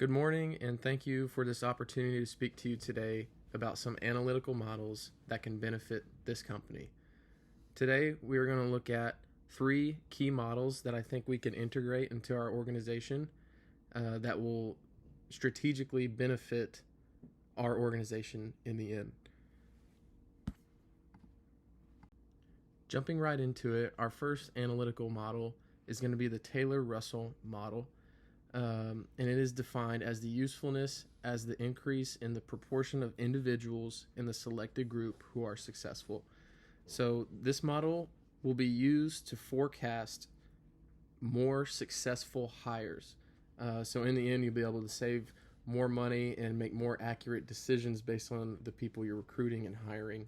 Good morning, and thank you for this opportunity to speak to you today about some analytical models that can benefit this company. Today, we are going to look at 3 key models that I think we can integrate into our organization that will strategically benefit our organization in the end. Jumping right into it, our first analytical model is going to be the Taylor-Russell model. And it is defined as the usefulness as the increase in the proportion of individuals in the selected group who are successful. So this model will be used to forecast more successful hires. So in the end, you'll be able to save more money and make more accurate decisions based on the people you're recruiting and hiring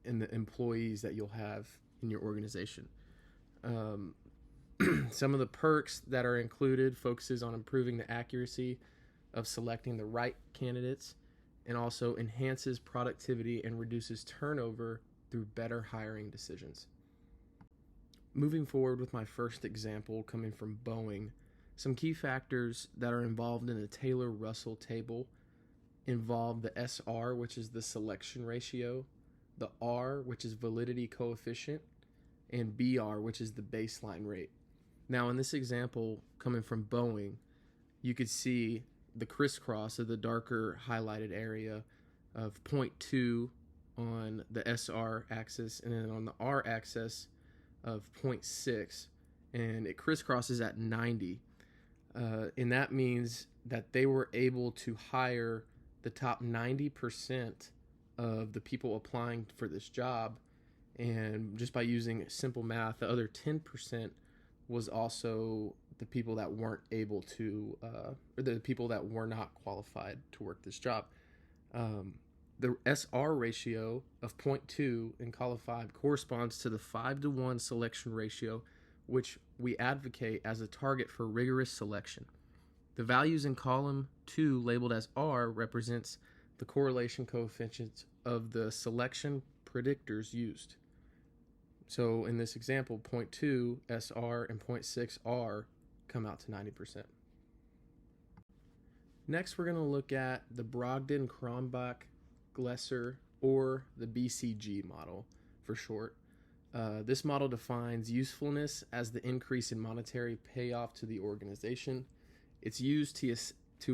and the employees that you'll have in your organization. Some of the perks that are included focuses on improving the accuracy of selecting the right candidates and also enhances productivity and reduces turnover through better hiring decisions. Moving forward with my first example coming from Boeing, some key factors that are involved in the Taylor-Russell table involve the SR, which is the selection ratio, the R, which is validity coefficient, and BR, which is the baseline rate. Now, in this example, coming from Boeing, you could see the crisscross of the darker highlighted area of 0.2 on the SR axis and then on the R axis of 0.6, and it crisscrosses at 90. And that means that they were able to hire the top 90% of the people applying for this job, and just by using simple math, the other 10% was also the people that weren't able to, or the people that were not qualified to work this job. The SR ratio of 0.2 in column 5 corresponds to the 5-to-1 selection ratio, which we advocate as a target for rigorous selection. The values in column 2 labeled as R represents the correlation coefficients of the selection predictors used. So in this example, 0.2 SR and 0.6 R come out to 90%. Next, we're going to look at the Brogdon-Cronbach-Glesser, or the BCG model for short. This model defines usefulness as the increase in monetary payoff to the organization. It's used to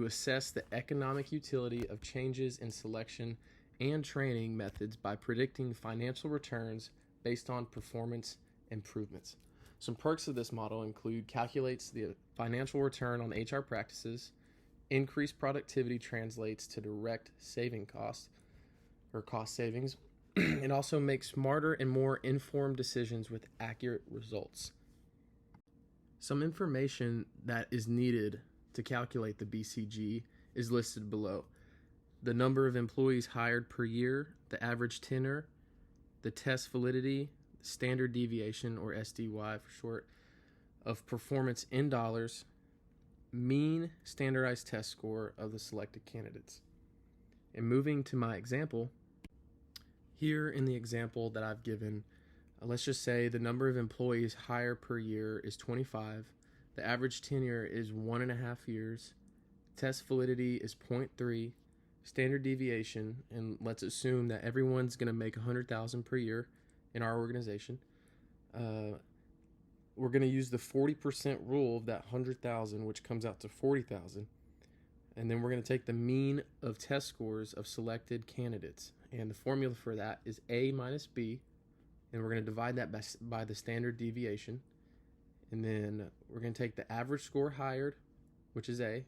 assess the economic utility of changes in selection and training methods by predicting financial returns based on performance improvements. Some perks of this model include calculates the financial return on HR practices, increased productivity translates to direct saving costs or cost savings. It also makes smarter and more informed decisions with accurate results. Some information that is needed to calculate the BCG is listed below. The number of employees hired per year, the average tenure, the test validity, standard deviation, or SDY for short, of performance in dollars, mean standardized test score of the selected candidates. And moving to my example, here in the example that I've given, let's just say the number of employees hired per year is 25, the average tenure is 1.5 years, test validity is 0.3, standard deviation, and let's assume that everyone's going to make $100,000 per year in our organization. We're going to use the 40% rule of that 100,000, which comes out to 40,000, and then we're going to take the mean of test scores of selected candidates, and the formula for that is A minus B, and we're going to divide that by the standard deviation, and then we're going to take the average score hired, which is A,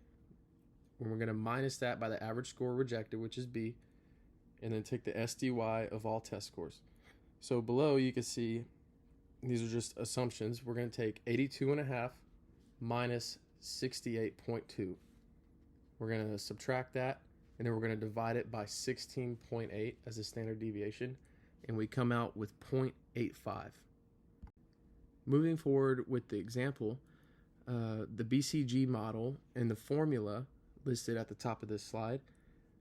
and we're going to minus that by the average score rejected, which is B, and then take the SDY of all test scores. So below you can see these are just assumptions. We're going to take 82.5 minus 68.2. We're going to subtract that, and then we're going to divide it by 16.8 as a standard deviation, and we come out with 0.85. Moving forward with the example, the BCG model and the formula listed at the top of this slide,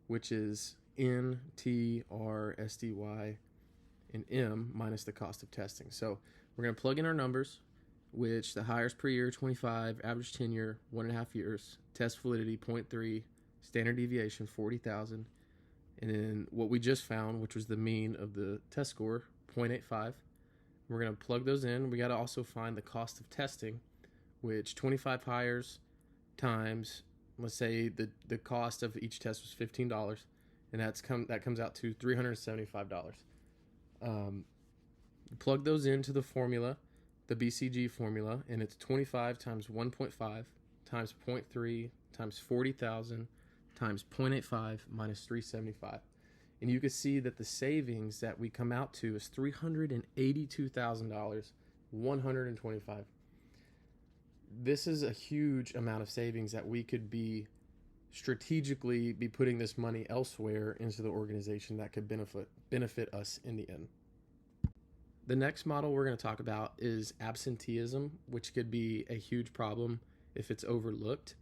which is N, T, R, SDY, and M minus the cost of testing. So we're going to plug in our numbers. which the hires per year 25, average tenure 1.5 years, test validity 0.3, standard deviation 40,000, and then what we just found, which was the mean of the test score, 0.85. We're going to plug those in. We got to also find the cost of testing, which 25 hires times, let's say the cost of each test was $15, and that comes out to $375. Plug those into the formula, the BCG formula, and it's 25 times 1.5 times 0.3 times 40,000 times 0.85 minus 375. And you can see that the savings that we come out to is $382,000, 125. This is a huge amount of savings that we could be strategically be putting this money elsewhere into the organization that could benefit us in the end. The next model we're going to talk about is absenteeism, which could be a huge problem if it's overlooked.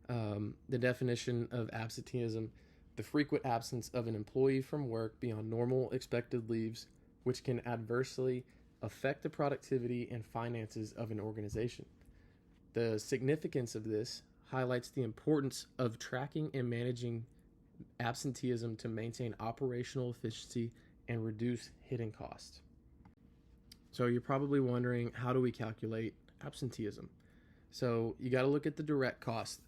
The definition of absenteeism: the frequent absence of an employee from work beyond normal expected leaves, which can adversely affect the productivity and finances of an organization. The significance of this highlights the importance of tracking and managing absenteeism to maintain operational efficiency and reduce hidden costs. So you're probably wondering, how do we calculate absenteeism? So you got to look at the direct cost.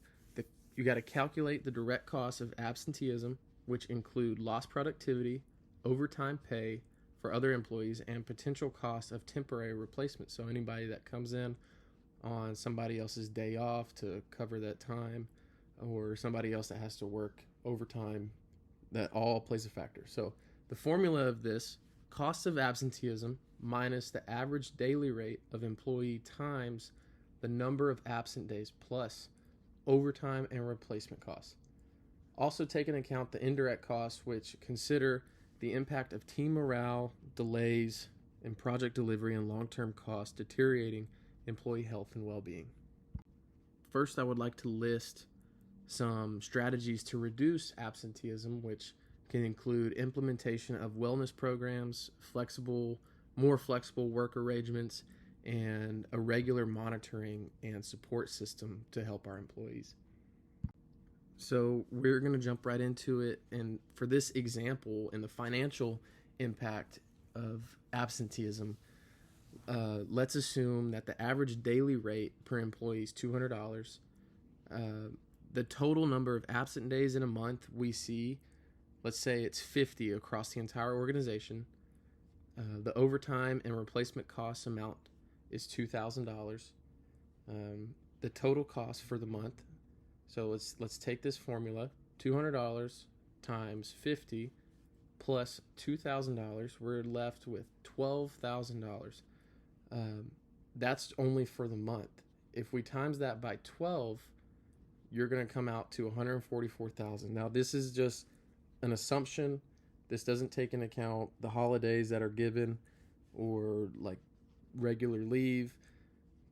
You got to calculate the direct costs of absenteeism, which include lost productivity, overtime pay for other employees, and potential costs of temporary replacement. So anybody that comes in on somebody else's day off to cover that time, or somebody else that has to work overtime, that all plays a factor. So the formula of this: cost of absenteeism minus the average daily rate of employee times the number of absent days plus overtime and replacement costs. Also take into account the indirect costs, which consider the impact of team morale, delays in project delivery, and long-term costs deteriorating employee health and well-being. First, I would like to list some strategies to reduce absenteeism, which can include implementation of wellness programs, more flexible work arrangements, and a regular monitoring and support system to help our employees. So we're going to jump right into it. And for this example, and the financial impact of absenteeism, let's assume that the average daily rate per employee is $200. The total number of absent days in a month we see, let's say it's 50 across the entire organization. The overtime and replacement costs amount is $2,000. The total cost for the month, so let's take this formula: $200 times 50 plus $2,000. We're left with $12,000. That's only for the month. If we times that by 12, you're going to come out to $144,000. Now, this is just an assumption. This doesn't take into account the holidays that are given or like regular leave.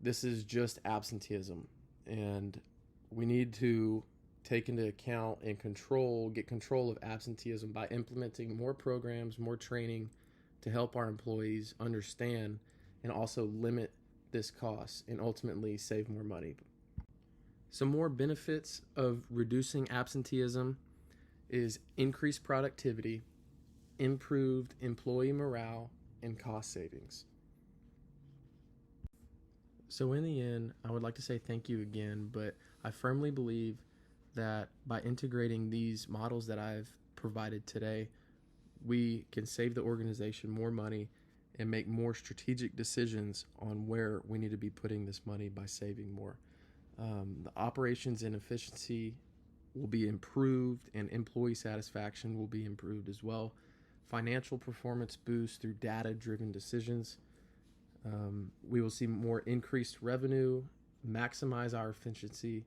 This is just absenteeism, and we need to take into account and get control of absenteeism by implementing more programs, more training to help our employees understand and also limit this cost and ultimately save more money. Some more benefits of reducing absenteeism is increased productivity, improved employee morale, and cost savings. So in the end, I would like to say thank you again, but I firmly believe that by integrating these models that I've provided today, we can save the organization more money and make more strategic decisions on where we need to be putting this money by saving more. The operations and efficiency will be improved, and employee satisfaction will be improved as well. Financial performance boost through data-driven decisions. We will see more increased revenue, maximize our efficiency,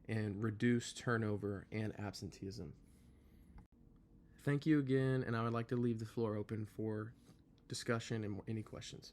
and reduce turnover and absenteeism. Thank you again, and I would like to leave the floor open for discussion and any questions.